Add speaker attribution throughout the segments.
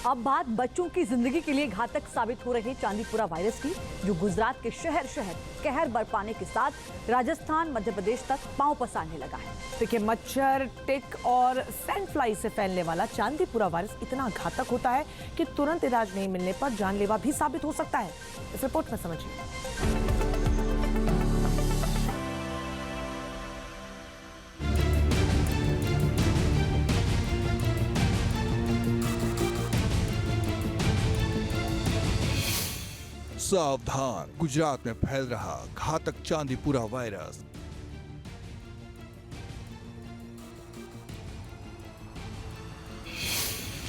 Speaker 1: अब बात बच्चों की जिंदगी के लिए घातक साबित हो रहे चांदीपुरा वायरस की, जो गुजरात के शहर शहर कहर बरपाने के साथ राजस्थान मध्य प्रदेश तक पांव पसारने लगा है।
Speaker 2: देखिए, मच्छर, टिक और सैंड फ्लाई से फैलने वाला चांदीपुरा वायरस इतना घातक होता है कि तुरंत इलाज नहीं मिलने पर जानलेवा भी साबित हो सकता है। इस रिपोर्ट में समझिए।
Speaker 3: सावधान, गुजरात में फैल रहा घातक चांदीपुरा वायरस।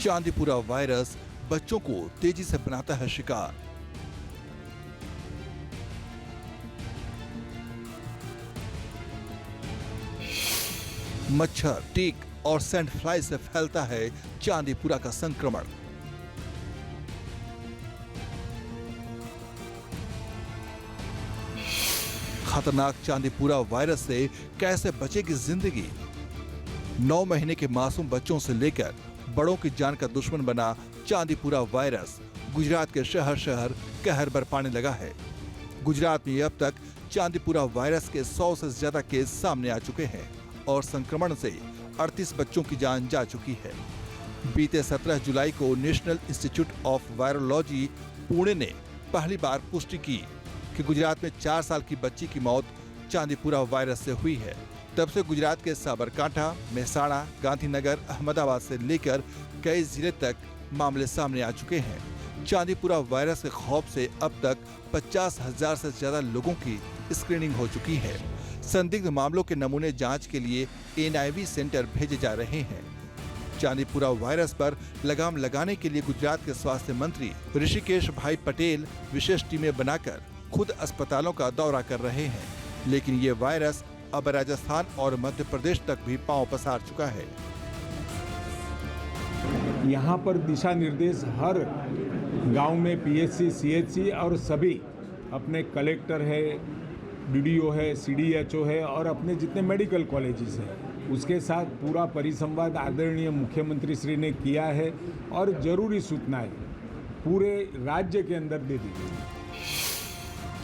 Speaker 3: चांदीपुरा वायरस बच्चों को तेजी से बनाता है शिकार। मच्छर, टिक और सैंड फ्लाई से फैलता है चांदीपुरा का संक्रमण। खतरनाक चांदीपुरा वायरस से कैसे बचेगी जिंदगी? 9 महीने के मासूम बच्चों से लेकर बड़ों की जान का दुश्मन बना चांदीपुरा वायरस गुजरात के शहर शहर कहर बरपाने लगा है। गुजरात में अब तक चांदीपुरा वायरस के 100 से ज्यादा केस सामने आ चुके हैं और संक्रमण से 38 बच्चों की जान जा चुकी है। बीते 17 जुलाई को national institute of virology Pune ने पहली बार पुष्टि की कि गुजरात में 4 साल की बच्ची की मौत चांदीपुरा वायरस से हुई है। तब से गुजरात के साबरकांठा, मेहसाणा, गांधीनगर, अहमदाबाद से लेकर कई जिले तक मामले सामने आ चुके हैं। चांदीपुरा वायरस के खौफ से अब तक 50,000 से ज्यादा लोगों की स्क्रीनिंग हो चुकी है। संदिग्ध मामलों के नमूने जांच के लिए NIV सेंटर भेजे जा रहे हैं। चांदीपुरा वायरस पर लगाम लगाने के लिए गुजरात के स्वास्थ्य मंत्री ऋषिकेश भाई पटेल विशेष टीमें बनाकर खुद अस्पतालों का दौरा कर रहे हैं, लेकिन ये वायरस अब राजस्थान और मध्य प्रदेश तक भी पांव पसार चुका है।
Speaker 4: यहाँ पर दिशा निर्देश हर गांव में PHC, CHC और सभी अपने कलेक्टर है, DDO है, CDHO है और अपने जितने मेडिकल कॉलेजेस हैं उसके साथ पूरा परिसंवाद आदरणीय मुख्यमंत्री श्री ने किया है और जरूरी सूचनाएं पूरे राज्य के अंदर दे दी गई।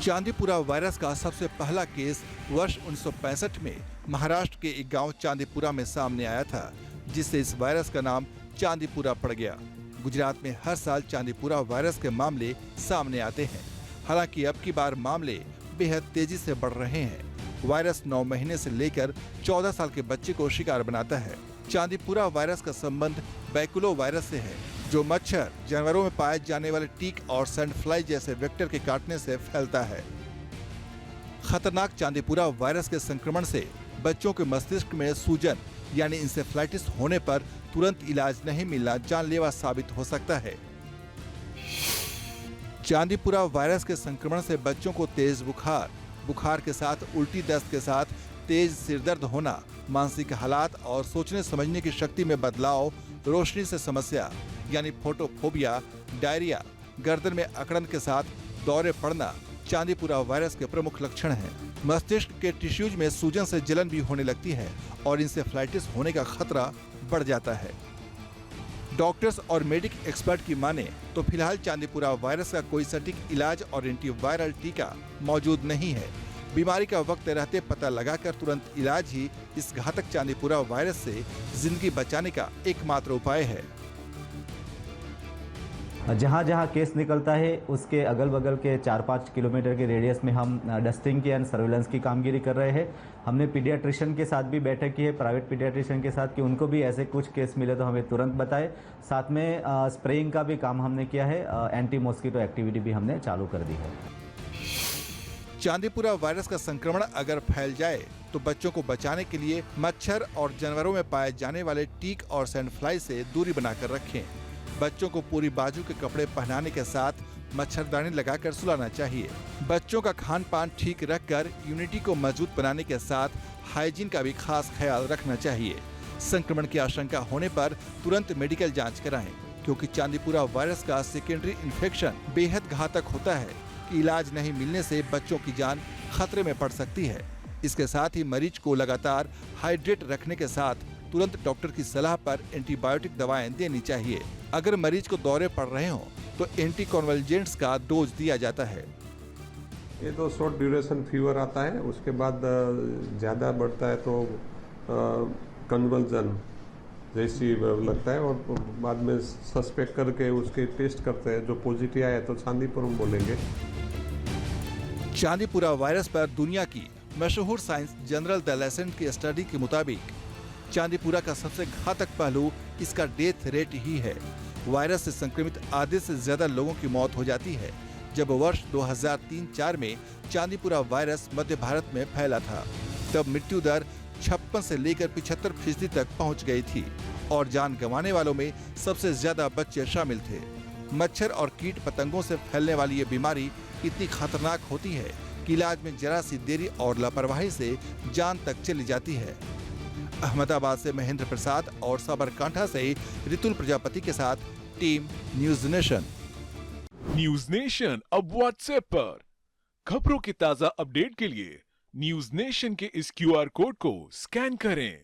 Speaker 3: चांदीपुरा वायरस का सबसे पहला केस वर्ष 1965 में महाराष्ट्र के एक गांव चांदीपुरा में सामने आया था, जिससे इस वायरस का नाम चांदीपुरा पड़ गया। गुजरात में हर साल चांदीपुरा वायरस के मामले सामने आते हैं। हालांकि अब की बार मामले बेहद तेजी से बढ़ रहे हैं। वायरस 9 महीने से लेकर 14 साल के बच्चे को शिकार बनाता है। चांदीपुरा वायरस का संबंध बैकुलो वायरस से है, जो मच्छर, जानवरों में पाए जाने वाले टीक और सैंड फ्लाई जैसे वेक्टर के काटने से फैलता है। खतरनाक चांदीपुरा वायरस के संक्रमण से बच्चों के मस्तिष्क में सूजन यानी इंसेफ्लाइटिस होने पर तुरंत इलाज नहीं मिलना जानलेवा साबित हो सकता है। चांदीपुरा वायरस के संक्रमण से बच्चों को तेज बुखार, बुखार के साथ उल्टी, दस्त के साथ तेज सिरदर्द होना, मानसिक हालात और सोचने समझने की शक्ति में बदलाव, रोशनी से समस्या यानी फोटोफोबिया, डायरिया, गर्दन में अकड़न के साथ दौरे पड़ना चांदीपुरा वायरस के प्रमुख लक्षण हैं। मस्तिष्क के टिश्यूज में सूजन से जलन भी होने लगती है और इंसेफ्लाइटिस होने का खतरा बढ़ जाता है। डॉक्टर्स और मेडिक एक्सपर्ट की माने तो फिलहाल चांदीपुरा वायरस का कोई सटीक इलाज और एंटीवायरल टीका मौजूद नहीं है। बीमारी का वक्त रहते पता लगाकर तुरंत इलाज ही इस घातक चांदीपुरा वायरस से जिंदगी बचाने का एकमात्र उपाय है।
Speaker 5: जहाँ जहाँ केस निकलता है उसके अगल बगल के 4-5 किलोमीटर के रेडियस में हम डस्टिंग की एंड सर्विलेंस की कामगिरी कर रहे हैं। हमने पीडियाट्रिशियन के साथ भी बैठक की है, प्राइवेट पीडियाट्रिशियन के साथ, कि उनको भी ऐसे कुछ केस मिले तो हमें तुरंत बताएं। साथ में स्प्रेइंग का भी काम हमने किया है, एंटी मॉस्किटो एक्टिविटी भी हमने चालू कर दी है।
Speaker 3: चांदीपुरा वायरस का संक्रमण अगर फैल जाए तो बच्चों को बचाने के लिए मच्छर और जानवरों में पाए जाने वाले टीक और सैंड फ्लाई से दूरी बनाकर रखें। बच्चों को पूरी बाजू के कपड़े पहनाने के साथ मच्छरदानी लगाकर सुलाना चाहिए। बच्चों का खान पान ठीक रखकर इम्यूनिटी को मजबूत बनाने के साथ हाइजीन का भी खास ख्याल रखना चाहिए। संक्रमण की आशंका होने पर तुरंत मेडिकल जांच कराएं, क्योंकि चांदीपुरा वायरस का सेकेंडरी इन्फेक्शन बेहद घातक होता है कि इलाज नहीं मिलने से बच्चों की जान खतरे में पड़ सकती है। इसके साथ ही मरीज को लगातार हाइड्रेट रखने के साथ तुरंत डॉक्टर की सलाह पर एंटीबायोटिक दवाएं देनी चाहिए। अगर मरीज को दौरे पड़ रहे हों तो एंटीकॉन्वल्जेंट्स का डोज दिया जाता है।
Speaker 6: ये तो शॉर्ट ड्यूरेशन फीवर आता है, उसके बाद ज़्यादा बढ़ता है तो कन्वल्जन जैसी लगता है, और बाद में सस्पेक्ट करके उसके टेस्ट करते हैं, जो पॉजिटिव आया तो चांदीपुरम बोलेंगे।
Speaker 3: चांदीपुरा वायरस पर दुनिया की मशहूर साइंस जर्नल द लेसेंट की स्टडी के मुताबिक चांदीपुरा का सबसे घातक पहलू इसका डेथ रेट ही है। वायरस से संक्रमित आधे से ज्यादा लोगों की मौत हो जाती है। जब वर्ष 2003-04 में चांदीपुरा वायरस मध्य भारत में फैला था, तब मृत्यु दर 56 से लेकर 75% तक पहुंच गई थी और जान गंवाने वालों में सबसे ज्यादा बच्चे शामिल थे। मच्छर और कीट पतंगों से फैलने वाली ये बीमारी इतनी खतरनाक होती है कि इलाज में जरा सी देरी और लापरवाही से जान तक चली जाती है। अहमदाबाद से महेंद्र प्रसाद और साबरकांठा से रितुल प्रजापति के साथ team news nation.
Speaker 7: News nation अब व्हाट्सएप पर खबरों की ताजा अपडेट के लिए न्यूज नेशन के इस QR कोड को स्कैन करें।